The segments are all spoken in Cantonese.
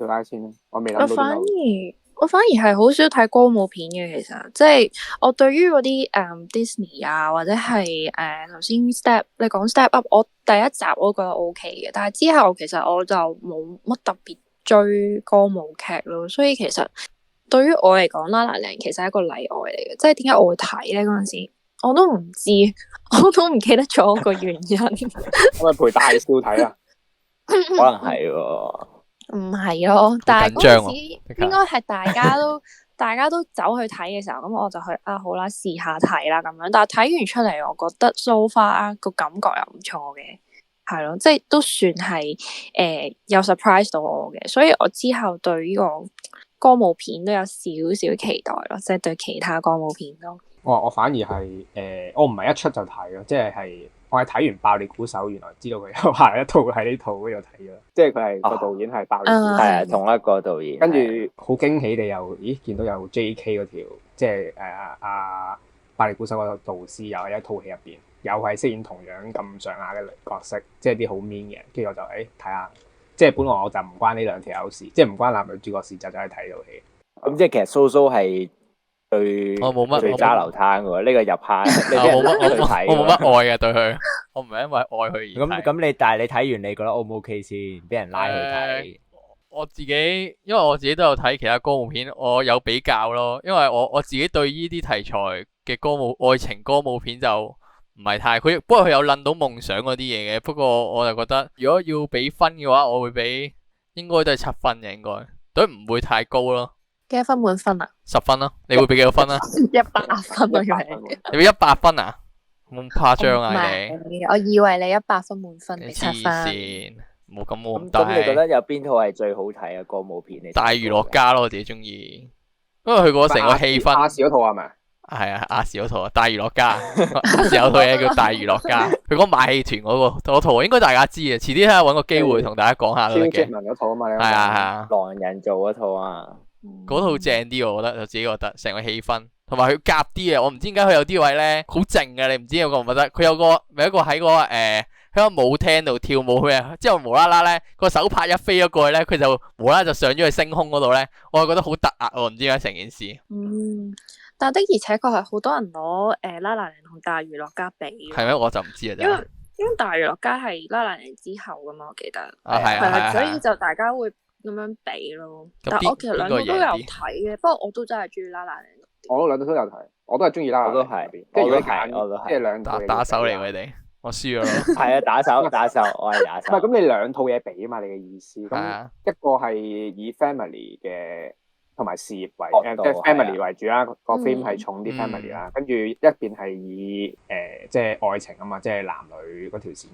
做拉先啦，我未諗到點解。我反而係好少睇歌舞片嘅，其實即係我對於嗰啲Disney 啊，或者係頭先你講 Step Up，我第一集我都覺得 OK 嘅，但係之後其實我就冇乜特別追歌舞劇咯，所以其實對於我嚟講，La La Land其實係一個例外嚟嘅，即係點解我會睇咧？嗰陣時我都唔知，我都唔記得咗個原因。係咪陪大少睇啊？可能係喎。唔係咯，但係嗰陣時應該係大家都走去睇嘅時候，咁我就去好啦，試下睇啦咁樣。但係睇完出嚟，我覺得 so far 個感覺又唔錯嘅，係咯，即係都算係有 surprise 到我嘅，所以我之後對呢個歌舞片都有少少期待咯，即係對其他歌舞片咯。我反而係我唔係一出就睇咯，即係我係睇完爆裂鼓手，原來知道佢有下一套喺呢套嗰度睇咗，即係佢係個導演係爆裂鼓手，係同一個導演。跟住好驚喜地又見到有 J.K. 嗰條，即係爆裂鼓手嗰個導師又喺一套戲入邊，又係飾演同樣咁上下嘅角色，即係啲好 mean 嘅。跟住我就睇下，即係本來我就唔關呢兩條友事，即係唔關男女主角事，就走去睇套戲。咁即係其實蘇蘇係最渣流灘嘅喎，呢個入坑，我冇乜愛嘅對佢，我唔係因為愛佢而睇。咁但係你睇完你覺得 O 唔 OK 先？俾人拉去睇。我自己因為我自己都有睇其他歌舞片，我有比較咯。因為我自己對呢啲題材嘅愛情歌舞片就唔係太，不過佢有諗到夢想嗰啲嘢嘅。不過我就覺得如果要俾分嘅話，我會俾應該都係7分嘅，應該都唔會太高咯。幾多分滿分啊？10分咯，你會俾幾多分啊？100分啊，你俾100分啊？咁誇張啊你？我以為你100分滿分，你黐線，冇咁冇咁大。咁你覺得有邊套係最好睇嘅歌舞片？大娛樂家咯，我自己中意，因為佢嗰成個氣氛。亞視嗰套係咪？係啊，亞視嗰套啊，大娛樂家。亞視有套嘢叫大娛樂家，佢講馬戲團嗰套，應該大家知嘅。遲啲睇下揾個機會同大家講下都得嘅。嗰套啊嘛，係啊，狼人做嗰套啊。嗰套正啲，我覺得，我自己覺得成個氣氛，同埋佢夾啲嘅，我唔知點解佢有啲位咧好靜嘅，你唔知有個唔覺得？佢有個咪一個喺喺個舞廳度跳舞嘅，之後無啦啦咧個手拍一飛咗過去咧，佢就無啦啦就上咗去星空嗰度咧，我係覺得好突兀喎，唔知點解成件事。但的而且確係好多人攞La La Land同大娛樂家比。係咩？我就唔知啊，因為大娛樂家係La La Land之後噶嘛，我記得。係啊，所以就大家會咁樣比咯，但我其實兩套都有睇嘅，不過我都真係中意La La Land。我兩套都有睇，我都係中意La La Land。我都係，即係如果揀，即係兩套打手嚟佢哋，我輸咗咯。係啊，打手，我係打手。唔係咁，你兩套嘢比啊嘛，你嘅意思。咁一個係以 family 嘅同埋事業為，即係 family 為主啦，個 theme 係重啲 family 啦，跟住一邊係以即係愛情啊嘛，即係男女嗰條線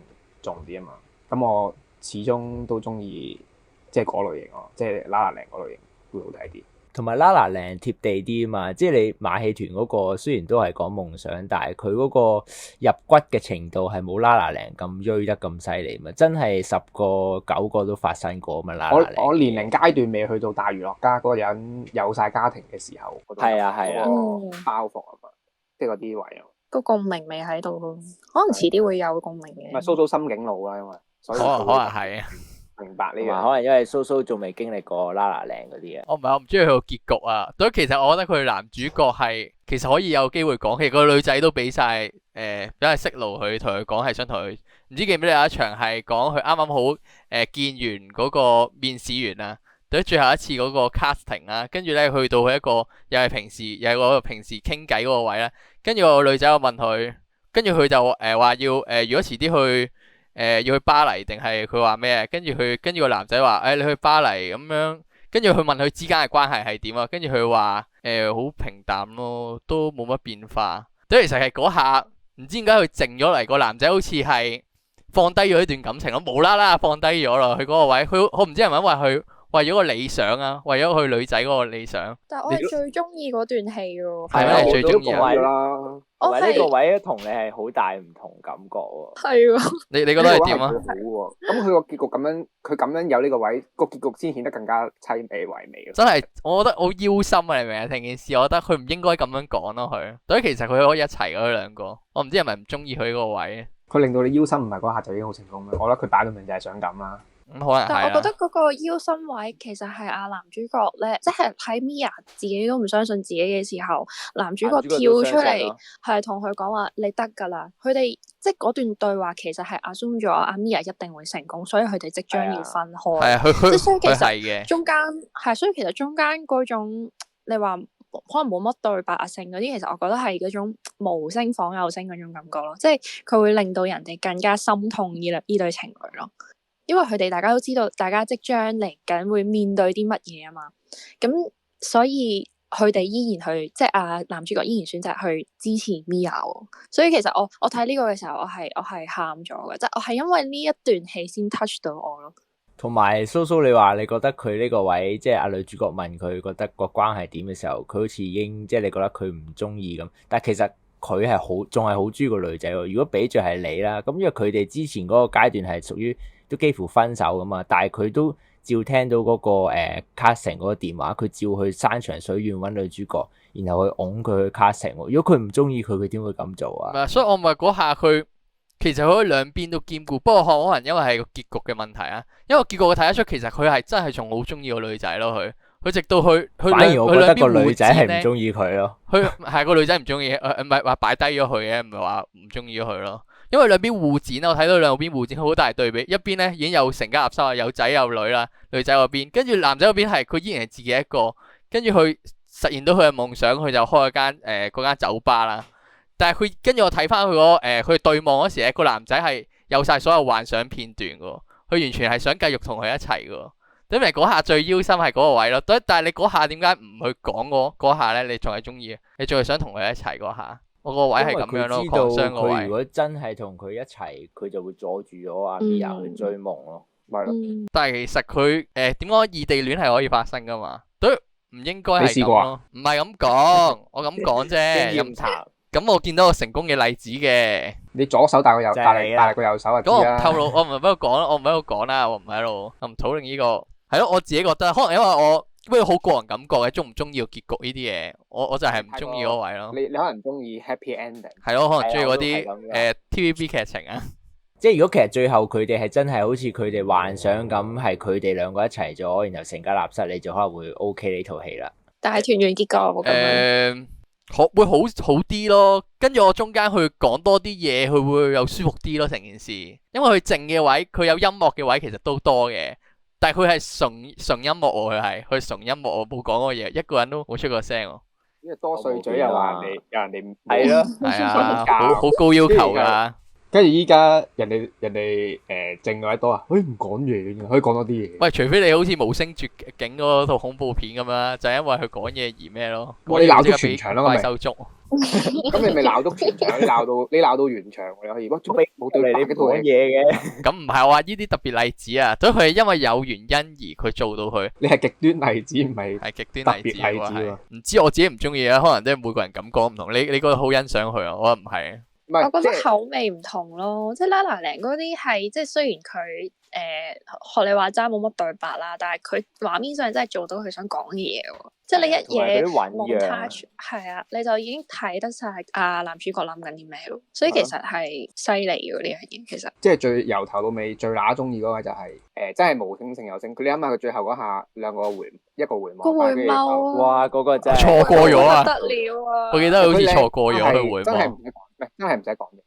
重啲啊嘛。咁我始終都中意。即係嗰類型咯，即係 La La Land 嗰類型會好睇啲，同埋 La La Land 貼地啲啊嘛！即係你馬戲團嗰個雖然都係講夢想，但係佢嗰個入骨嘅程度係冇 La La Land 咁追得咁犀利嘛！真係10個9個都發生過嘛 La La Land。我年齡階段未去到大娛樂家嗰個人有晒家庭嘅時候，係啊包袱啊嘛，即係嗰啲位啊，個共鳴未喺度咯，可能遲啲會有共鳴嘅。唔係蘇蘇心境老啦，因為所以可能係啊。明白呢個，可能因為蘇蘇仲未經歷過 La La Land 嗰啲啊。我唔中意佢個結局啊。所以其實我覺得佢男主角係其實可以有機會講，其實個女仔都俾晒都係識路佢，同佢講係想同佢唔知記唔記得有一場係講佢啱啱好見完嗰個面試員啊，對最後一次嗰個 casting 啊，跟住咧去到佢一個又係嗰個平時傾偈嗰個位咧，跟住個女仔我問佢，跟住佢就話要如果遲啲去。要去巴黎定係佢話咩？跟住個男仔話你去巴黎咁樣，跟住佢問佢之間嘅關係係點啊？跟住佢話好平淡咯，都冇乜變化。即係其實係嗰下唔知點解佢靜咗嚟，個男仔好似係放低咗呢段感情咯，無啦啦放低咗咯。佢嗰個位，我唔知係咪因為佢為咗個理想啊，為咗佢女仔嗰個理想。但係我係最中意嗰段戲喎。係咩？你最中意啦。同埋呢個位同你係好大唔同感覺喎。係喎。你覺得係點啊？咁佢個結局咁樣，佢咁樣有呢個位，個結局先顯得更加凄美唯美。真係，我覺得好腰心啊！你明唔明啊？成件事，我覺得佢唔應該咁樣講咯。佢，所以其實佢可以一齊嗰兩個，我唔知係咪唔中意佢嗰個位。佢令到你腰心唔係嗰下就已經好成功啦。我覺得佢擺到明就係想咁啦。可能係。但我覺得嗰個腰身位其實係阿男主角咧，即係喺 Mia 自己都唔相信自己嘅時候，男主角跳出嚟係同佢講話你得㗎啦。佢哋即係嗰段對話其實係 assume 咗阿 Mia 一定會成功，所以佢哋即將要分開。係啊，即係所以其實中間係，所以其實中間嗰種你話可能冇乜對白啊性嗰啲，其實我覺得係嗰種無聲仿有聲嗰種感覺咯，即係佢會令到人哋更加心痛呢對情侶咯。因為佢哋大家都知道，大家即將嚟緊會面對啲乜嘢啊嘛，咁所以佢哋依然去，即係男主角依然選擇去支持 Mia。所以其實我睇呢個嘅時候，我係喊咗嘅，即係我係因為呢一段戲先 touch 到我咯。同埋蘇蘇，你話你覺得佢呢個位，即係阿女主角問佢覺得個關係點嘅時候，佢好似已經即係你覺得佢唔中意咁，但係其實佢係好仲係好中意個女仔喎。如果比著係你啦，咁因為佢哋之前嗰個階段係屬於都幾乎分手噶嘛，但係佢都照聽到嗰個casting 嗰個電話，佢照去山長水遠揾女主角，然後去擁佢去 casting。如果佢唔中意佢，佢點會咁做啊？所以我咪嗰下佢其實佢可以兩邊都兼顧，不過可能因為係個結局嘅問題啊。因為結局佢睇得出其實佢係真係仲好中意個女仔咯。佢直到佢反而我覺得個女仔係唔中意佢咯。佢係個女仔唔中意，唔係話擺低咗佢嘅，唔係話唔中意咗佢咯。因為兩邊互剪，我睇到兩邊互剪好大對比。一邊咧已經有成家立室啊，有仔有女啦，女仔嗰邊，跟住男仔嗰邊係佢依然係自己一個，跟住佢實現到佢嘅夢想，佢就開咗間嗰間酒吧啦。但係佢跟住我睇翻佢佢對望嗰時咧，個男仔係有晒所有幻想片段噶，佢完全係想繼續同佢一齊噶。咁咪嗰下最腰心係嗰個位咯。但係你嗰下點解唔去講嗰下咧？你仲係中意，你仲係想同佢一齊嗰下？我個位係咁樣咯，狂傷個位。佢如果真係同佢一齊，佢就會阻住咗阿 Mia 去追夢咯，咪咯。但係其實佢點講異地戀係可以發生噶嘛？都唔應該係咁咯。唔係咁講，我咁講啫。咁我見到個成功嘅例子嘅。你左手帶個右，帶個右手啊！咁我唔透露，我唔喺度講，我唔喺度講啦，我唔喺度，我唔討論呢個。係咯，我自己覺得，可能因為我不過好個人感覺嘅，中唔中意個結局呢啲嘢，我就係唔中意嗰位咯。你可能中意 happy ending。係咯，可能中意嗰啲TVB 劇情啊。即係如果其實最後佢哋係真係好似佢哋幻想咁，係佢哋兩個一齊咗，然後成家立室，你就可能會 OK 呢套戲啦。但係團圓結局咁樣。會好啲咯，跟住我中間去講多啲嘢，佢會有舒服啲咯成件事。因為佢靜嘅位，佢有音樂嘅位其實都多嘅，但係佢係純音樂喎，佢純音樂，我冇講過嘢，一個人都冇出過聲喎。因為多碎嘴又話人哋係咯，係啊，好高要求噶。跟住依家人哋靜嘅位多啊，唔講嘢嘅，可以講多啲嘢。喂，除非你好似無聲絕境嗰套恐怖片咁啦，就係因為佢講嘢而咩咯？你鬧足全場咯，怪獸捉。咁你咪鬧足全場，你鬧到完場，你可以。如果做咩冇對你講嘢嘅？咁唔係我話呢啲特別例子啊，所以佢係因為有原因而佢做到佢。你係極端例子，唔係極端例子喎。唔知我自己唔中意啊，可能都係每個人感覺唔同。你覺得好欣賞佢啊？我覺得唔係。我覺得口味唔同咯，即係 La La Land 嗰啲係，即係雖然佢學你話齋冇乜對白啦，但係佢畫面上真係做到佢想講嘅嘢喎。即係你一嘢 montage 係啊，你就已經睇得晒男主角諗緊啲咩咯。所以其實係犀利嘅呢樣嘢，其實。即係最由頭到尾最乸中意嗰個就係真係無聲勝有聲。你諗下佢最後嗰下兩個一個回望，個回眸哇！嗰個真係錯過咗啊！不得了啊！我記得好似錯過咗佢回望。真係唔使講嘢，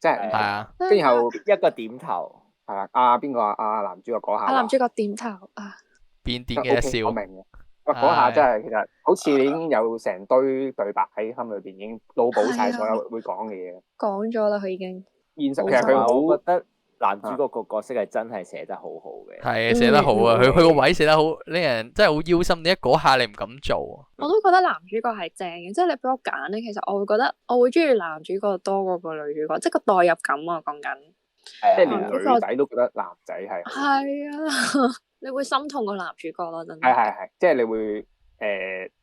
真係。係啊。之後一個點頭。係啊，邊個啊？男主角嗰下。男主角點頭啊！變點嘅笑。我明嘅。嗰下真係其實好似你已經有成堆對白喺心裏邊，已經腦補晒所有會講嘅嘢。講咗啦，佢已經。現實其實佢好覺得男主角個角色係真係寫得好好嘅。係寫得好啊！佢個位寫得好，呢人真係好腰心。點解嗰下你唔敢做啊？我都覺得男主角係正嘅，即係你俾我揀咧，其實我會覺得我會中意男主角多過個女主角，即係個代入感啊！講緊。即係連女仔都覺得男仔係。係啊。你會心痛個男主角咯，真係。係，即係你會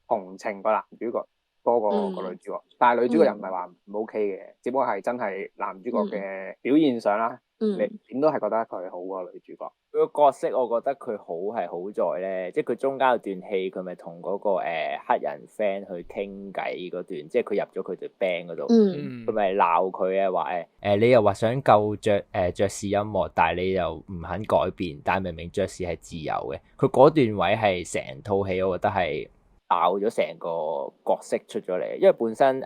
同情個男主角多過個女主角，但係女主角又唔係話唔 OK 嘅，只不過係真係男主角嘅表現上啦，你點都係覺得佢好過女主角。佢個角色我覺得佢好係好在咧，即係佢中間有段戲佢咪同嗰個黑人 friend 去傾偈嗰段，即係佢入咗佢隊 band 嗰度，佢咪鬧佢啊，話你又話想救爵士音樂，但係你又唔肯改變，但係明明爵士係自由嘅。佢嗰段位係成套戲我覺得係爆咗成個角色出咗嚟，因為本身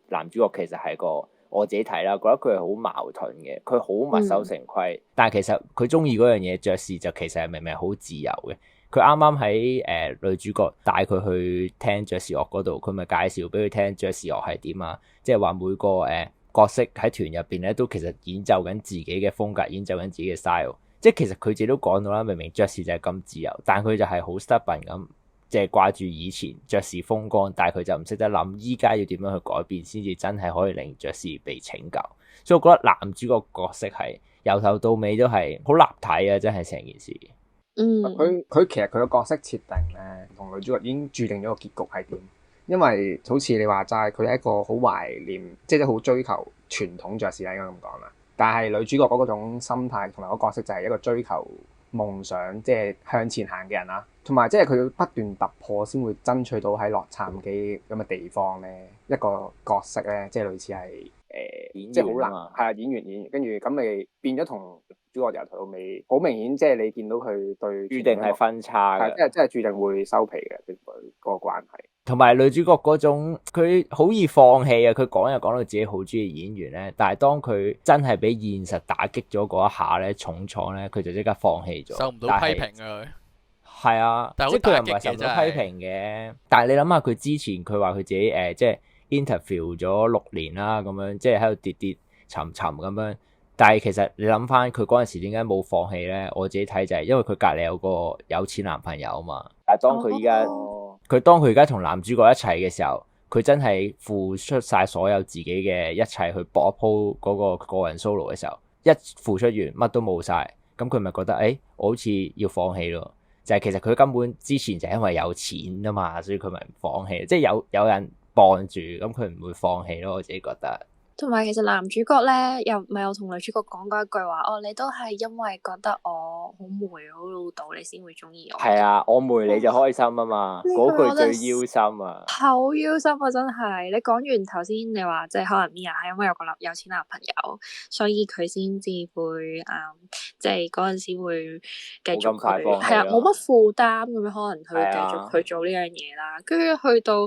男主角其實係個。我自己睇啦，覺得佢係好矛盾嘅，佢好墨守成規，但係其實佢中意嗰樣嘢爵士就其實係明明好自由嘅。佢啱啱喺女主角帶佢去聽爵士樂嗰度，佢咪介紹俾佢聽爵士樂係點啊？即係話每個角色喺團入邊咧都其實演奏緊自己嘅風格，演奏緊自己嘅 style。即係其實佢自己都講到啦，明明爵士就係咁自由，但係佢就係好 stubborn 咁。即係掛住以前爵士風光，但係佢就唔識得諗依家要點樣去改變，先至真係可以令爵士被拯救。所以我覺得男主角角色係由頭到尾都係好立體啊！真係成件事。佢其實佢個角色設定咧，同女主角已經注定咗個結局係點。因為好似你話齋，佢係一個好懷念，即係好追求傳統爵士啦，應該咁講啦。但係女主角嗰種心態同埋個角色就係一個追求夢想，即係向前行嘅人啦。同埋即係佢要不斷突破先會爭取到喺洛杉磯咁嘅地方咧，一個角色咧，即係類似係即係好難係啊演員，跟住咁咪變咗同主角由頭到尾好明顯，即係你見到佢對注定係分叉嘅，即係注定會收皮嘅佢個關係。同埋女主角嗰種佢好易放棄啊！佢講又講到自己好中意演員咧，但係當佢真係俾現實打擊咗嗰一下咧，重創咧，佢就即刻放棄咗，受唔到批評啊佢。係啊，即係佢又唔係受到批評嘅。但係你諗下佢之前佢話佢自己即係 interview 咗6年啦，咁樣即係喺度跌跌沉沉咁樣。但係其實你諗翻佢嗰陣時點解冇放棄咧？我自己睇就係因為佢隔離有個有錢男朋友啊嘛。但係當佢依家當佢而家同男主角一齊嘅時候，佢真係付出晒所有自己嘅一切去搏一鋪嗰個個人 solo 嘅時候，一付出完乜都冇晒，咁佢咪覺得我好似要放棄咯。就係其實佢根本之前就係因為有錢啊嘛，所以佢咪唔放棄。即係有人傍住，咁佢唔會放棄咯。我自己覺得。同埋其實男主角咧，又唔係有同女主角講過一句話，你都係因為覺得我好霉好老道，你先會中意我。係啊，我霉你就開心啊嘛，嗰句最腰心啊。好腰心啊，真係！你講完頭先，你話即係可能 Mia 係因為有個有錢男朋友，所以佢先至會即係嗰陣時會繼續佢係啊，冇乜負擔咁樣，可能佢繼續去做呢樣嘢啦。跟住去到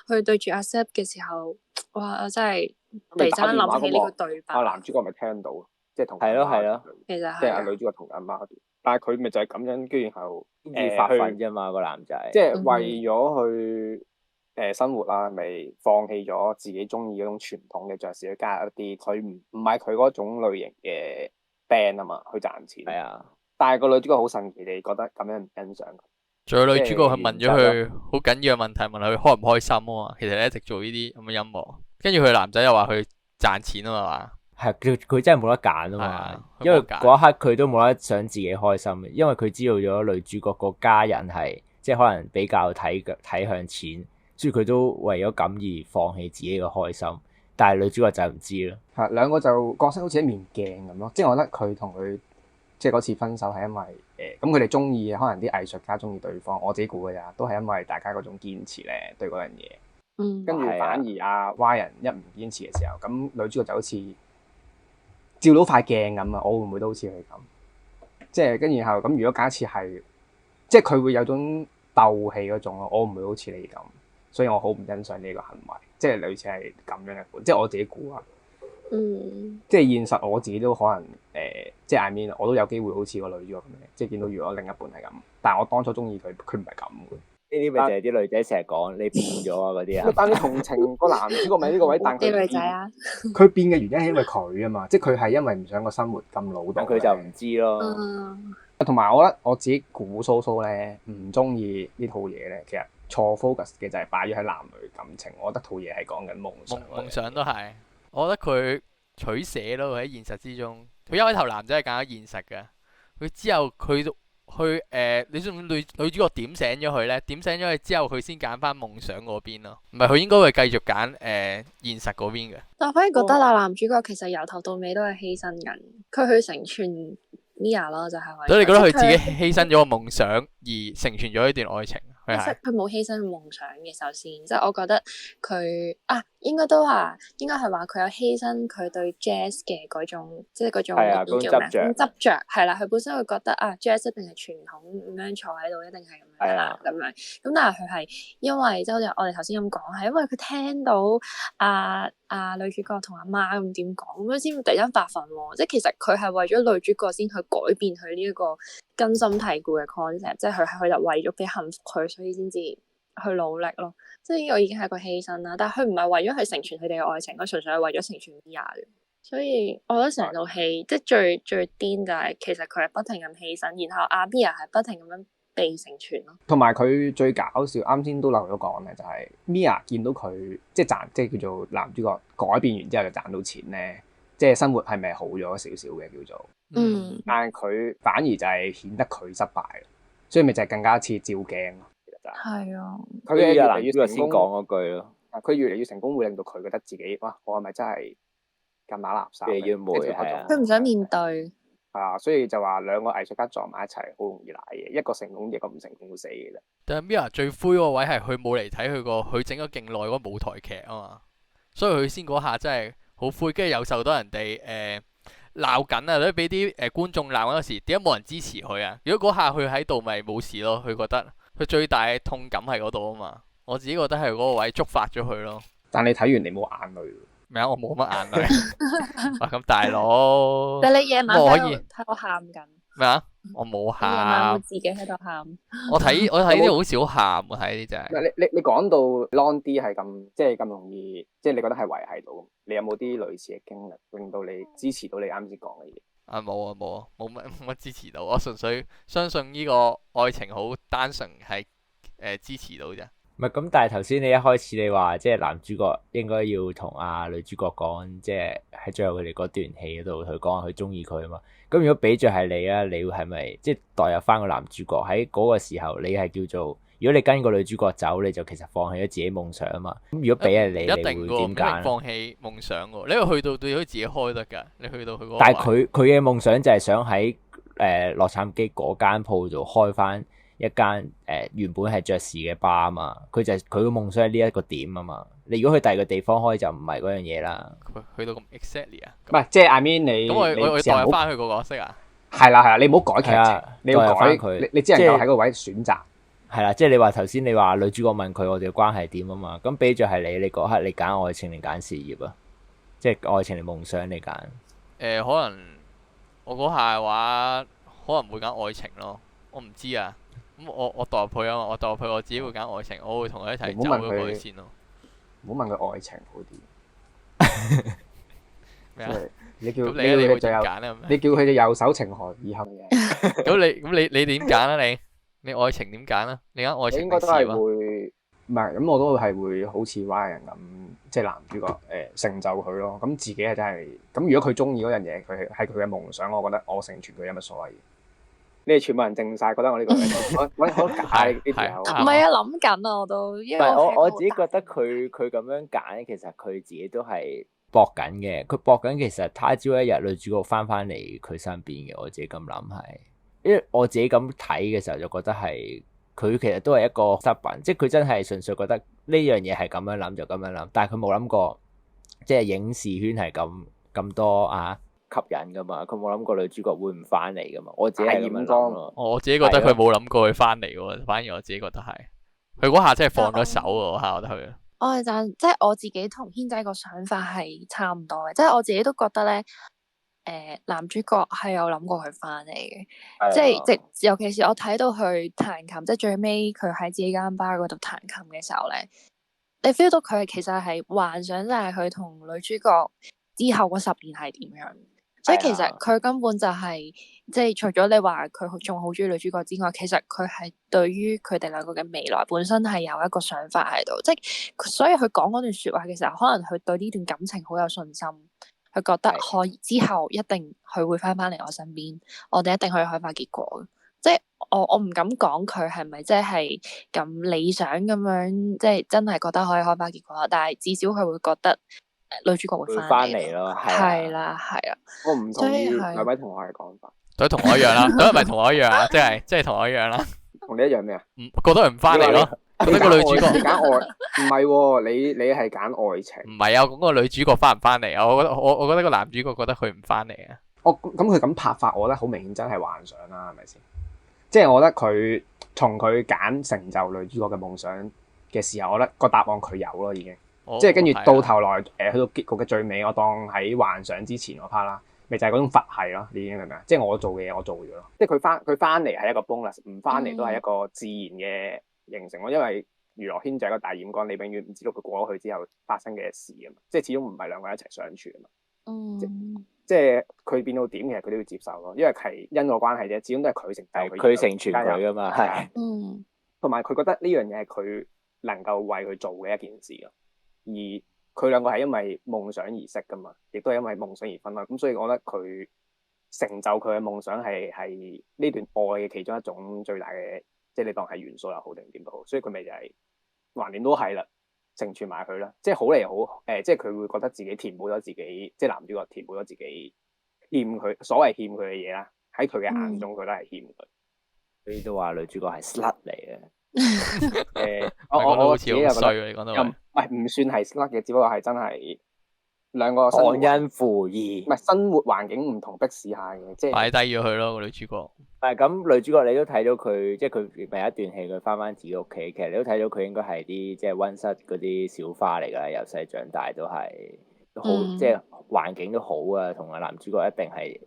去對住阿 Seth 嘅時候，哇！真係〜突然間諗起呢個對白，男主角咪聽到，即係同係咯，其實即係阿女主角同阿媽嗰段，但係佢咪就係咁樣，跟住然後發奮啫嘛個男仔，即係為咗去生活啦，咪放棄咗自己中意嗰種傳統嘅爵士，去加入一啲佢唔係佢嗰種類型嘅 band 啊嘛，去賺錢。係啊，但係個女主角好神奇地覺得咁樣唔欣賞佢。仲有女主角係問咗佢好緊要嘅問題，問佢開唔開心啊嘛。其實你一直做呢啲咁嘅音樂。跟住佢男仔又話佢賺錢啊嘛，係佢真係冇得揀啊嘛，因為嗰一刻佢都冇得想自己開心，因為佢知道咗女主角個家人係即係可能比較睇向錢，所以佢都為咗咁而放棄自己嘅開心。但係女主角就唔知咯，係兩個就角色好似一面鏡咁咯，即係我覺得佢同佢即係嗰次分手係因為咁佢哋中意可能啲藝術家中意對方，我自己估嘅咋，都係因為大家嗰種堅持咧對嗰樣嘢。跟住反而阿 Y 人一唔堅持嘅時候，咁女主角就好似照到塊鏡咁啊！我會唔會都好似佢咁？即係跟住然後咁，如果假設係，即係佢會有種鬥氣嗰種咯，我唔會好似你咁，所以我好唔欣賞呢個行為，即係類似係咁樣嘅款，即係我自己估啊。即係現實我自己都可能即係 I mean 我都有機會好似個女主角咁樣，即係見到如果另一半係咁，但係我當初中意佢，佢唔係咁嘅。呢啲咪就係啲女仔成日講你變咗啊嗰啲啊，但你同情個男主角咪呢個位，但啲女仔啊，佢變嘅原因係因為佢啊嘛，即係佢係因為唔想個生活咁老道，佢就唔知咯。同埋我覺得我自己估蘇蘇咧唔中意呢套嘢咧，其實錯 focus 嘅就係擺咗喺男女感情，我覺得套嘢係講緊夢想。夢想都係，我覺得佢取捨咯喺現實之中，佢一開頭男仔係揀咗現實嘅，佢之後佢你知唔知女主角點醒咗佢咧？點醒咗佢之後，佢先揀翻夢想嗰邊咯。唔係佢應該會繼續揀現實嗰邊嘅。但我反而覺得啦，男主角其實由頭到尾都係犧牲緊，佢去成全 Mia 咯，就係為。所以你覺得佢自己犧牲咗個夢想而成全咗呢段愛情？其實佢冇犧牲夢想嘅，首先，即係我覺得佢應該係話佢有犧牲佢對 jazz 嘅嗰種，即係嗰種叫咩？執着係啦，佢本身會覺得jazz 一定係傳統咁樣坐喺度，一定係咁樣啦，咁樣。咁但係佢係因為即係好似我哋頭先咁講，係因為佢聽到女主角同阿媽咁點講，咁樣先會突然間發奮喎。即係其實佢係為咗女主角先去改變佢呢一個根深蒂固嘅 concept，即係佢就為咗俾幸福佢，所以先至去努力咯。即係呢個已經係個犧牲啦，但係佢唔係為咗去成全佢哋嘅愛情，佢純粹係為咗成全 Mia 嘅。所以我覺得成套戲即係最癲就係其實佢係不停咁犧牲，然後阿 Mia 係不停咁樣被成全咯。同埋佢最搞笑，啱先都漏咗講咧，就係 Mia 見到佢即係叫做男主角改變完之後就賺到錢咧，即係生活係咪好咗少少嘅叫做？但係佢反而就係顯得佢失敗，所以咪就係更加似照鏡咯。其實就係啊，佢越嚟越先講嗰句咯。佢越嚟越成功，會令到佢覺得自己哇，我係咪真係咁打垃圾？佢唔想面對。所以就話兩個藝術家撞埋一齊，好容易賴嘢。一個成功，一個唔成功，死嘅啫。但係 Mia 最灰嗰個位係佢冇嚟睇佢整咗勁耐嗰個舞台劇啊嘛，所以佢先嗰下真係好灰，跟住又受到人哋鬧緊啊，都俾啲觀眾鬧嗰時，點解冇人支持佢啊？如果嗰下佢喺度，咪冇事咯。佢覺得佢最大嘅痛感係嗰度啊嘛。我自己覺得係嗰個位觸發咗佢咯。但你睇完你冇眼淚咩啊？我冇乜眼淚。哇！咁大佬，但你夜晚我可以睇我喊緊咩啊？我冇喊。夜晚會自己喺度喊。我睇呢啲好少喊，我睇呢啲真係。你講到 long 啲係咁，即係咁容易，即係你覺得係維繫到。你有冇啲類似嘅經歷，令到你支持到你啱先講嘅嘢？冇乜支持到。我純粹相信呢個愛情好單純，係支持到啫。唔係咁，但係頭先你一開始你話即係男主角應該要同女主角講，即係喺最後佢哋嗰段戲嗰度佢講佢中意佢啊嘛。咁如果俾着係你啊，你會係咪即係代入翻個男主角喺嗰個時候，你係叫做如果你跟個女主角走，你就其實放棄咗自己夢想啊嘛。咁如果俾係你，一定你會點揀？放棄夢想喎，你因為去到對佢自己開得㗎，你去到佢嗰個。但係佢嘅夢想就係想喺洛杉磯嗰間鋪度開翻一間原本係爵士嘅吧啊嘛，佢嘅夢想係呢一個點啊嘛。你如果去第二個地方開就唔係嗰樣嘢啦。佢去到咁 exactly 啊？唔係，即係 I mean 你咁我代入翻佢個角色啊？係啦，你唔好改劇情，你要改佢，你只能夠喺個位選擇。係啦，即係你話頭先你話女主角問佢我哋嘅關係點啊嘛，咁俾着係你嗰刻你揀愛情定揀事業啊？即係愛情定夢想你揀？可能我嗰下嘅話可能會揀愛情咯，我唔知啊。咁我代入佢啊嘛，我代入佢我自己會揀愛情，我會同佢一齊走咗過去先咯。唔好問佢愛情好啲。咩啊？你叫你會點揀啊？你叫佢隻右手情何以堪嘅？咁你點揀啊？你愛情點揀啊？你揀愛情應該都係會，唔係咁我都係會好似 Ryan 咁，即係男主角成就佢咯。咁自己係真係咁，如果佢中意嗰樣嘢，佢係佢嘅夢想，我覺得我成全佢有乜所謂？你哋全部人靜晒，覺得我呢個我好假呢條友。唔係啊，諗緊啊，我都。因為我自己覺得佢咁樣揀，其實佢自己都係搏緊嘅。佢搏緊，其實他朝一日女主角翻嚟佢身邊嘅。我自己咁諗係，因為我自己咁睇嘅時候就覺得係佢其實都係一個失品，即係佢真係純粹覺得呢樣嘢係咁樣諗就咁樣諗，但係佢冇諗過即係影視圈係咁多吸引噶嘛，佢冇諗過女主角會唔翻嚟噶嘛，我自己係咁樣諗咯。我自己覺得佢冇諗過佢翻嚟喎，反而我自己覺得係佢嗰下真係放咗手喎，下我覺得佢。即係我自己同軒仔個想法係差唔多嘅，即係我自己都覺得咧，男主角係有諗過佢翻嚟嘅，即係尤其是我睇到佢彈琴，即係最尾佢喺自己間 bar 嗰度彈琴嘅時候咧，你 feel 到佢其實係幻想就係佢同女主角之後嗰10年係點樣。所以其實佢根本就係即係除咗你話佢仲好中意女主角之外，其實佢係對於佢哋兩個嘅未來本身係有一個想法喺度，即係所以佢講嗰段說話嘅時候，可能佢對呢段感情好有信心，佢覺得可以之後一定佢會翻嚟我身邊，我哋一定可以開花結果。即係我唔敢講佢係咪即係咁理想咁樣，即係真係覺得可以開花結果，但係至少佢會覺得女主角會翻嚟咯，係啦。我唔同意兩位同學嘅講法，都同我一樣啦，都係咪同我一樣啊？即係同我一樣啦。同你一樣咩啊？覺得佢唔翻嚟咯，覺得個女主角你揀愛，唔係喎，你係揀愛情。唔係啊，講個女主角翻唔翻嚟啊？我覺得個男主角覺得佢唔翻嚟啊。咁佢咁拍法，我覺得好明顯真係幻想啦，係咪先？即係我覺得佢從佢揀成就女主角嘅夢想嘅時候，我覺得個答案佢有咯，已經。即係跟住到頭來去到結局嘅最尾，我當喺幻想之前嗰 part 啦，咪就係嗰種佛系咯，你已經明唔明啊？即係我做嘅嘢我做咗咯，即係佢翻嚟係一個 bonus， 唔翻嚟都係一個自然嘅形成咯。因為娛樂圈就係一個大染缸，你永遠唔知道佢過咗去之後發生嘅事啊嘛，即係始終唔係兩個人一齊相處啊嘛。即係佢變到點，其實佢都要接受咯，因為係因果關係啫，始終都係佢成就佢成全佢噶嘛，係。同埋佢覺得呢樣嘢係佢能夠為佢做嘅一件事咯。而佢兩個係因為夢想而識噶嘛，亦都係因為夢想而分開。咁所以我覺得佢成就佢嘅夢想係呢段愛嘅其中一種最大嘅，即係你當係元素又好定點都好。所以佢咪就係橫掂都係啦，成全埋佢啦。即係好嚟好即係佢會覺得自己填補咗自己，即係男主角填補咗自己欠佢所謂欠佢嘅嘢啦。喺佢嘅眼中，佢都係欠佢。所以都話女主角係 slut 嚟嘅。我自己又覺得你講到唔算係 slut 嘅，只不過係真係兩個忘恩負義，唔係生活環境唔同，逼使下嘅，即係擺低咗佢咯個女主角。咁女主角你都睇到佢，即係佢咪有一段戲佢翻自己屋企，其實你都睇到佢應該係啲即係溫室嗰啲小花嚟㗎，由細長大都係好，即係環境都好啊，同阿男主角一定係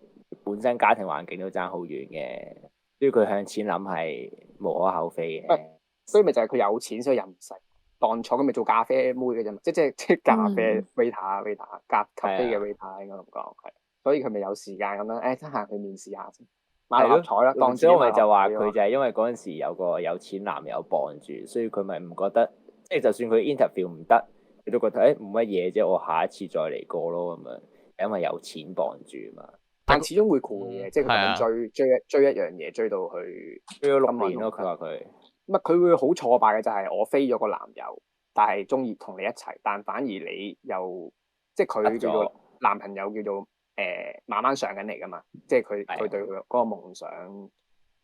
本身家庭環境都爭好遠嘅，所以佢向錢諗係無可厚非嘅。所以咪就係佢有錢，所以又唔使當廠咁咪做咖啡妹嘅啫嘛，即係咖啡 waiter 咖啡嘅 waiter 應該咁講係，所以佢咪有時間咁樣，得閒去面試下先，買六合彩啦。當時我咪就話佢就係因為嗰陣時有個有錢男友傍住，所以佢咪唔覺得，即係就算佢 interview 唔得，佢都覺得冇乜嘢啫，我下一次再嚟過咯咁樣，因為有錢傍住嘛。但始終會攰嘅，即係佢追一樣嘢，追到去追咗6年咯。佢話佢。佢會好挫敗嘅就係我飛咗個男友，但係中意同你一齊，但反而你又即係佢叫做男朋友叫做慢慢上緊嚟噶嘛，即係佢對佢嗰個夢想，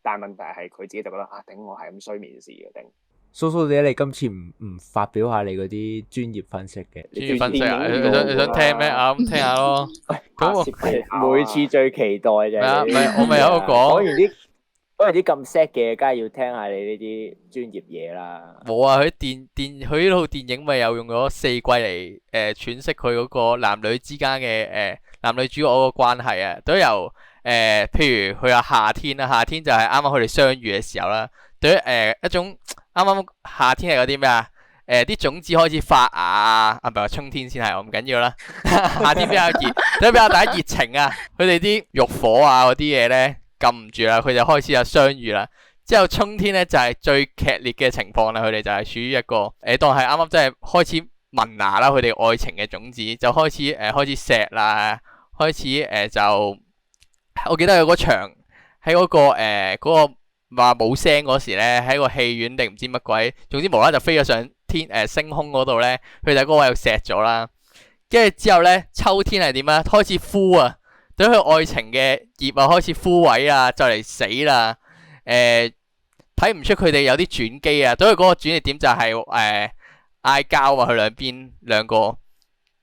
但係問題係佢自己就覺得頂我係咁衰面試嘅頂。蘇蘇姐，你今次唔發表下你嗰啲專業分析嘅？專業分析啊？你想聽咩啊？咁聽下咯。咁每次最期待就係我咪有個講。因為啲咁 sad 嘅，梗係要聽下你呢啲專業嘢啦。冇啊，佢呢套電影咪又用咗4季嚟詮釋佢嗰個男女之間嘅男女主角嗰個關係啊，都由譬如佢話夏天啦，夏天就係啱啱佢哋相遇嘅時候啦。對於一種啱啱夏天係嗰啲咩啊？啲種子開始發芽啊，唔係話春天先係，我唔緊要啦。夏天比較熱，都比較大家熱情啊。佢哋啲慾火啊嗰啲嘢咧。撳唔住啦，佢就開始有相遇啦。之後春天咧就係最劇烈嘅情況啦，佢哋就係處於一個當係啱啱即係開始萌芽啦，佢哋愛情嘅種子就開始開始錫啦，開始就我記得有嗰場喺嗰個嗰個話冇聲嗰時咧，喺個戲院定唔知乜鬼，總之無啦就飛咗上天星空嗰度咧，佢就喺嗰位又錫咗啦。跟住之後咧，秋天係點啊？開始枯啊！對佢愛情嘅葉啊，開始枯萎啊，就嚟死啦！睇唔出佢哋有啲轉機啊。對佢嗰個轉捩點就係嗌交啊，佢兩個，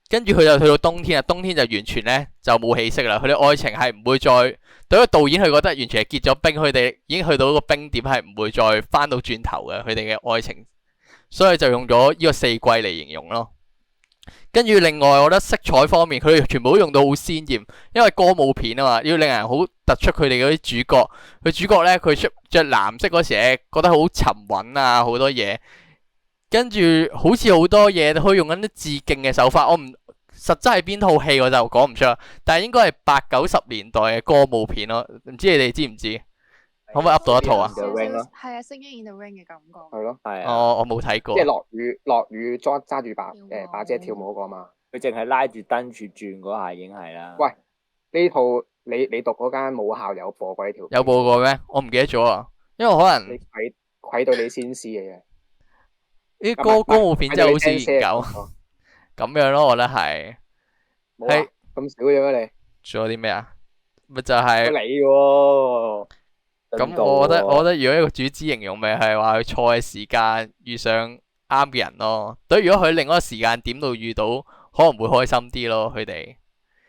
跟住佢就去到冬天啊，冬天就完全咧就冇起色啦。佢哋愛情係唔會再對個導演佢覺得完全係結咗冰，佢哋已經去到嗰個冰點，係唔會再翻到轉頭嘅佢哋嘅愛情，所以就用咗呢個4季嚟形容咯。跟住另外，我覺得色彩方面，佢哋全部都用到好鮮豔，因為歌舞片啊嘛，要令人好突出佢哋嗰啲主角。佢主角咧，佢着藍色嗰時咧，覺得好沉穩啊，好多嘢。跟住好似好多嘢都可以用緊啲致敬嘅手法，我唔實質係邊套戲我就講唔出啦。但係應該係80、90年代嘅歌舞片咯，唔知你哋知唔知？可唔可以噏到一套啊？係啊，Singing in the Rain 嘅感覺。係咯，係啊。我冇睇過。即係落雨揸住把遮跳舞嗰個嘛。佢淨係拉住燈柱轉嗰下已經係啦。喂，呢套你讀嗰間母校有播過呢條？有播過咩？我唔記得咗啊，因為可能你愧對你先師嘅啲歌舞片真係好少研究咁樣咯，我覺得係。係咁少嘅咩你？仲有啲咩啊？咪就係你喎。咁，我覺得如果一個主旨形容咪係話佢錯嘅時間遇上啱嘅人咯。對，如果佢另一個時間點度遇到，可能會開心啲咯。佢哋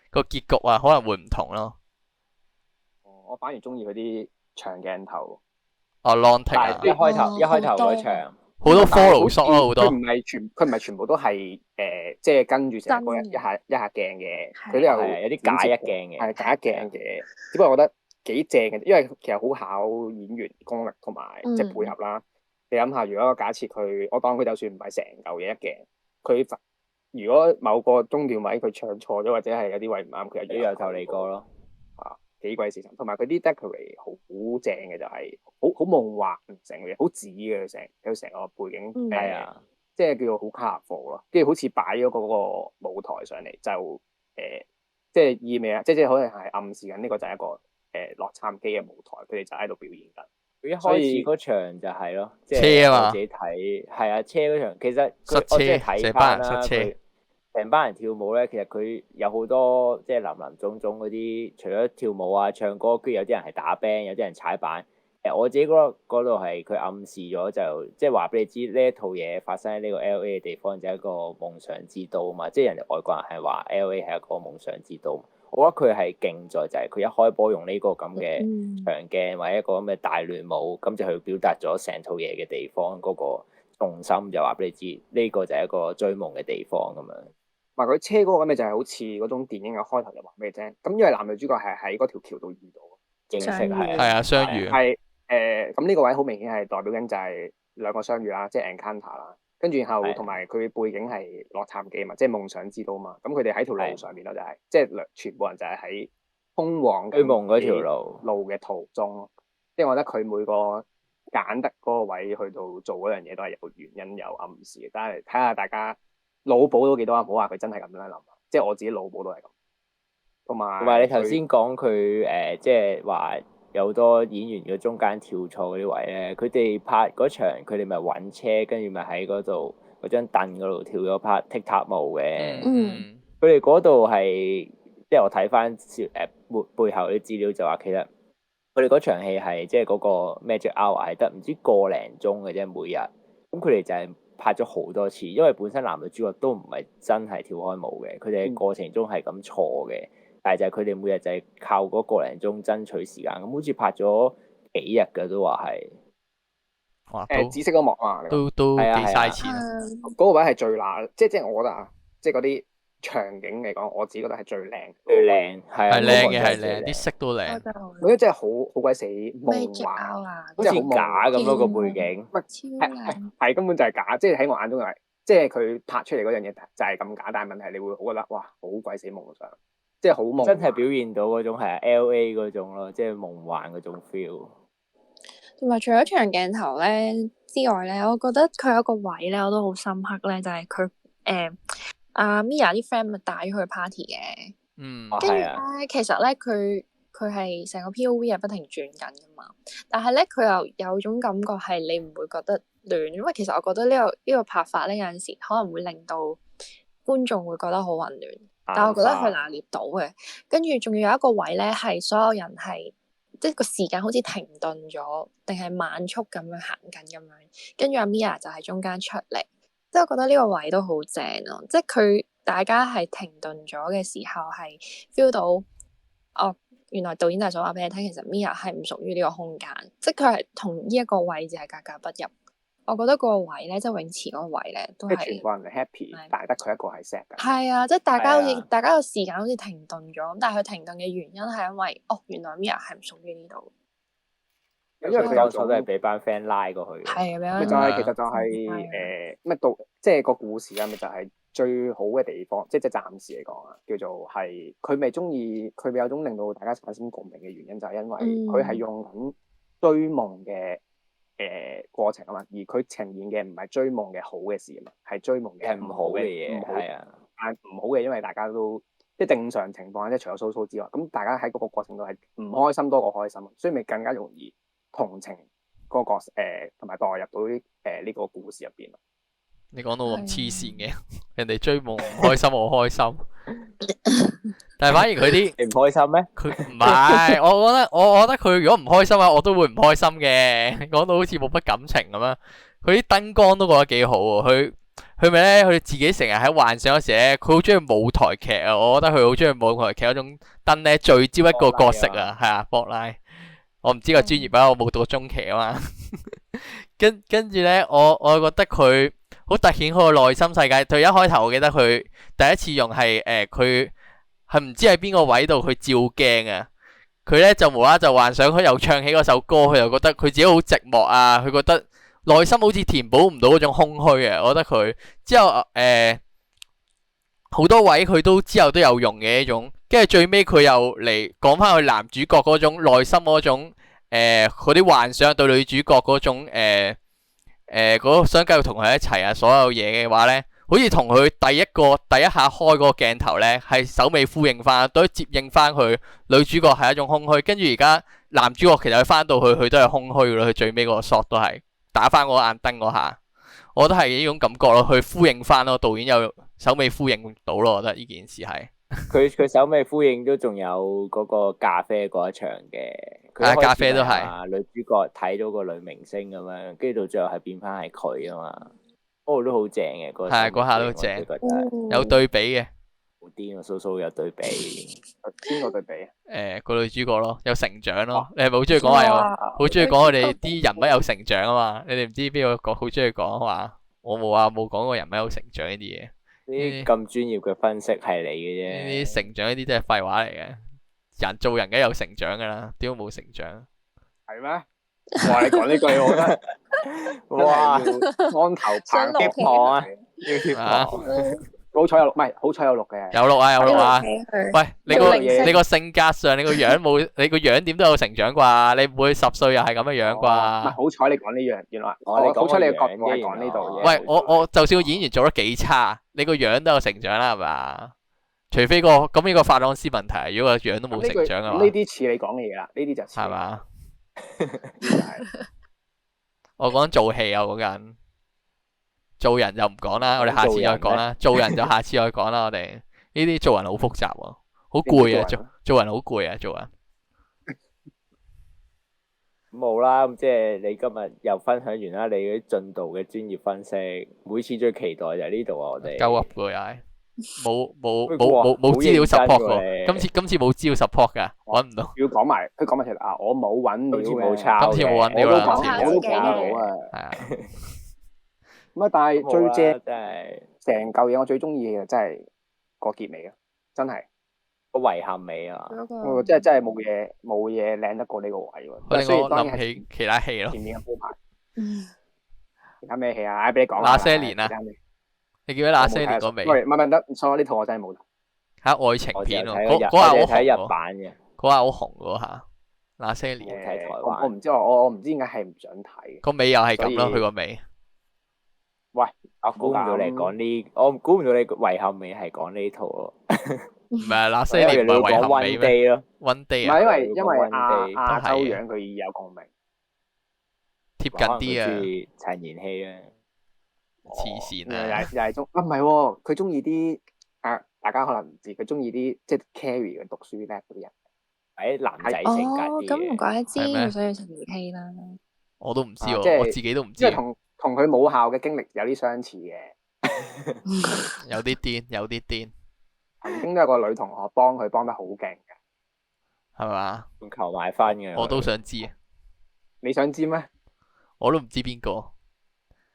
個結局啊，可能會唔同咯。我反而中意嗰啲長鏡頭。long take 啊！一開頭嗰場好多 follow shot 咯，好多。佢唔係全部都係即係跟住成個一下鏡嘅，佢都有啲假一鏡嘅，係假一鏡嘅。只不過我覺得幾正嘅，因為其實好考演員功力同埋即係配合啦。你諗下，如果假設我當佢就算唔係成嚿嘢一鏡，佢如果某個中段位佢唱錯咗，或者係有啲位唔啱，佢又由頭嚟過咯。幾鬼死神，同埋佢啲 decorate 好正嘅，就係好夢幻成嘅，好紙嘅成個背景，即係叫做好 colourful 咯。跟住好似擺咗嗰個舞台上嚟，就即係意味啊，即係可能係暗示緊呢個就係一個洛杉磯嘅舞台，佢哋就喺度表演緊。佢一開始嗰場就係咯，即係我自己睇係啊車嗰場，其實我即係睇翻啦，成班人跳舞咧，其實佢有好多即係林林總總嗰啲，除咗跳舞啊、唱歌，跟住有啲人係打 band，有啲人踩板。我自己覺得嗰度係佢暗示咗，就即係話俾你知呢一套嘢發生喺呢個 LA 嘅地方，就係一個夢想之都嘛。即係人哋外國人係話 LA 係一個夢想之都。我覺得佢係勁在就係佢一開波用呢個咁嘅長鏡或者一個咁嘅大亂舞，咁就去表達咗成套嘢嘅地方嗰個重心，就話俾你知呢個就係一個追夢嘅地方咁樣。話佢車嗰個咁嘅就係好似嗰種電影嘅開頭就話俾你聽，咁因為男女主角係喺嗰條橋度遇到，正式係啊相遇係咁呢個位好明顯係代表緊就係兩個相遇啦，即係 encounter 啦，跟住然後同埋佢背景係洛杉磯嘛，即係夢想之都嘛，咁佢哋喺條路上面咯就係即係全部人就係喺通往追夢嗰條路嘅途中，即係我覺得佢每個揀得嗰個位去到做嗰樣嘢都係有原因有暗示嘅，但係睇下大家腦補到幾多啊？唔好話佢真係咁樣諗，即係我自己腦補都係咁。同埋你頭先講佢即係話有好多演員嘅中間跳錯嗰啲位咧，佢哋拍嗰場，佢哋咪揾車，跟住咪喺嗰度嗰張凳嗰度跳咗拍踢踏舞嘅。佢哋嗰度係即係我睇翻背後啲資料就話，其實佢哋嗰場戲係即係嗰個 Magic Hour 係得唔知個零鐘嘅啫，每日。咁佢哋就係拍咗好多次，因為本身男女主角都唔係真係跳開舞嘅，佢哋喺過程中係咁錯嘅，但係就係佢哋每日就係靠嗰個零鐘爭取時間，咁好似拍咗幾日嘅都話係。哇！紫色嗰幕啊，都幾嘥錢啊！嗰個位係最難，即係我覺得啊，即係嗰啲場景嚟講，我自己覺得係最靚，最靚係靚嘅係靚，啲色都靚。嗰啲真係好鬼死夢幻，好似假咁咯個背景。係根本就係假，即係喺我眼中係，即係佢拍出嚟嗰樣嘢就係咁假，但係問題你會覺得哇，好鬼死夢想，即係好夢，真係表現到嗰種係 LA 嗰種咯，即係夢幻嗰種 feel。同埋除咗長鏡頭咧之外咧，我覺得佢有一個位咧，我都好深刻咧，就係佢阿 Mia 啲 friend 咪帶咗佢去 party 嘅，跟住咧其實咧佢係成個 POV 係不停轉緊噶嘛，但係咧佢又有種感覺係你唔會覺得亂，因為其實我覺得呢個拍法咧有陣時可能會令到觀眾會覺得好混亂，但係我覺得佢拿捏到嘅，跟住仲要有一個位咧係所有人係。即係個時間好似停頓咗，定係慢速咁樣行緊咁樣，跟住阿 Mia 就喺中間出嚟，即係我覺得呢個位都好正咯。即係佢大家係停頓咗嘅時候，係 feel 到哦，原來導演就係想話俾你聽，其實 Mia 係唔屬於呢個空間，即係佢係同呢一個位置係格格不入。我覺得個位咧，即係泳池嗰個位咧，都係全部人 happy，但係得佢一個係 sad 㗎。係啊，即係大家好似大家個時間好似停頓咗咁，但係佢停頓嘅原因係因為原來 Mia 係唔屬於呢度，因為佢有手都係俾班 friend 拉過去。係啊，其實就係咩到，即係個故事啊，咪就係最好嘅地方，即係暫時嚟講啊，叫做係佢咪中意，佢咪有種令到大家產生共鳴嘅原因，就係因為佢係用緊追夢嘅。過程啊嘛，而佢呈現嘅唔係追夢嘅好嘅事啊嘛，係追夢嘅唔好嘅嘢，係啊，但唔好嘅，因為大家都即係正常情況，即係除咗蘇蘇之外，咁大家喺嗰個過程度係唔開心多過開心，所以咪更加容易同情嗰個角色同埋代入到呢個故事入邊。你講到咁黐線嘅，人哋追夢唔開心，我開心。但係反而佢啲你唔開心咩？佢唔係，我覺得佢如果唔開心啊，我都會唔開心嘅。講到好似冇乜感情咁樣，佢啲燈光都覺得幾好喎。佢咪咧，佢自己成日喺幻想嗰時咧，佢好中意舞台劇啊。我覺得佢好中意舞台劇嗰種燈咧，聚焦一個角色啊，係啊，博拉。我唔知個專業啊，我冇讀過中期啊嘛。跟住咧，我覺得佢好突顯佢個內心世界。佢一開頭我記得佢第一次用係佢係唔知喺邊個位度去照鏡啊。佢咧就無啦啦就幻想佢又唱起嗰首歌，佢又覺得佢自己好寂寞啊。佢覺得內心好似填補唔到嗰種空虛啊。我覺得佢之後好多位佢都之後都有用嘅呢種。跟住最尾佢又嚟講翻佢男主角嗰種內心嗰種嗰啲幻想對女主角嗰種想繼續同佢一齊啊，所有嘢嘅話呢，好似同佢第一下開嗰個鏡頭呢，係首尾呼應翻，都接應翻佢女主角係一種空虛，跟住而家男主角其實佢翻到去佢都係空虛咯，佢最尾嗰個 shot 都係打翻嗰眼燈嗰下，我覺得係呢種感覺咯，去呼應翻咯，導演又首尾呼應到咯，我覺得呢件事係佢首尾呼應都仲有嗰個咖啡嗰一場嘅。咖啡都係女主角睇到個女明星咁樣，跟住到最後係變翻係佢啊嘛，嗰個都好正嘅。係嗰下都正，有對比嘅。好癲啊！蘇蘇有對比，邊個對比啊？個女主角咯，有成長咯。你係咪好中意講話好中意講佢哋啲人物有成長啊嘛？你哋唔知邊個講好中意講話？我冇啊，冇講過人物有成長呢啲嘢。呢啲咁專業嘅分析係你嘅啫。呢啲成長呢啲都係廢話嚟嘅。人做人梗係有成長噶啦，點會冇成長？係咩？哇！你講呢句，我覺得哇，安頭棒擊破啊，要貼破。好彩有錄，唔係好彩有錄嘅。有錄啊，有錄啊。喂，你個性格上，你個樣冇，你個樣點都有成長啩？你唔會10歲又係咁嘅樣啩？唔係好彩你講呢樣，原來好彩你嘅角度係講呢度嘢。喂，我就算個演員做得幾差，你個樣都有成長啦，係嘛？除非咁呢個法朗斯問題，如果個樣都冇成長嘅話，呢啲似你講嘅嘢啦，呢啲就似係嘛？我講做戲啊，嗰陣做人就唔講啦，我哋下次再講啦。做人就下次再講啦，我哋呢啲做人好複雜喎，好攰啊，做人好攰啊，做人。冇啦，咁即係你今日又分享完啦，你嗰啲進度嘅專業分析，每次最期待就係呢度啊，我哋。鳩噏嘅又係。冇資料 support 喎，今次冇資料 support 噶，搵唔到。要講埋，佢講埋條啊，我冇搵料嘅，冇抄，今次冇搵料啦，我都講到啊，係啊。咁啊，但係最正真係成嚿嘢，我最中意嘅真係個結尾啊，真係個遺憾尾啊，真係冇嘢靚得過呢個位喎。所以諗起其他戲咯，前面嘅鋪排，其他咩戲啊？俾你講那些年啊。你記得那些年個尾？喂，唔得，錯呢套我真係冇睇。係愛情片咯，嗰下好紅睇日版嘅，嗰下好紅嗰下。那些年睇台灣，我唔知我唔知點解係唔想睇。個尾又係咁咯，佢個尾。喂，我估唔到你講呢，我估唔到你遺憾尾係講呢套咯。唔係那些年唔係遺憾尾咩？One Day 啊，唔係因為亞洲樣佢有共鳴，貼近啲啊。陳妍希咧。黐線啊！又係唔係喎？佢中意啲大家可能唔知，佢中意啲即係 carry 嘅讀書叻嗰啲人，喺男仔性格啲嘅。咁唔怪得知佢想要陳妍希啦。我都唔知喎，我自己都唔知。即係同佢母校嘅經歷有啲相似嘅。有啲癲，有啲癲。曾經都有個女同學幫得好勁嘅，係嘛？仲求埋翻嘅。我都想知。你想知咩？我都唔知邊個。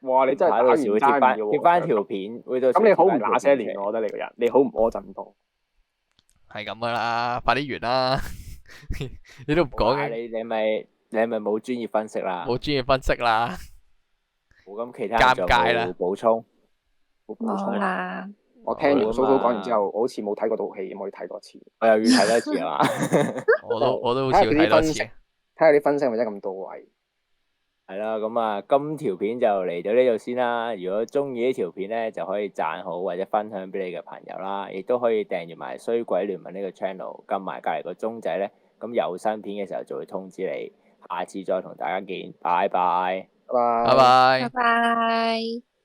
哇！你真係打完貼翻條片，咁你好唔那些年，我覺得你個人，你好唔柯震東。係咁噶啦，快啲完啦！你都唔講嘅，你係咪冇專業分析啦？冇專業分析啦，冇咁其他尷尬啦，補充。冇啦。我聽完蘇蘇講完之後，我好似冇睇過套戲，我要睇多次。我又要睇多次啊嘛！我都好似要睇多次。睇下啲分析係咪真係咁到位？係啦，咁啊，今條片就嚟到呢度先啦。如果中意呢條片咧，就可以讚好或者分享俾你嘅朋友啦，亦都可以訂閱埋衰鬼聯盟呢個 channel，撳埋隔離個鐘仔咧，咁有新片嘅時候就會通知你。下次再同大家見，拜拜。拜拜。拜拜。拜拜。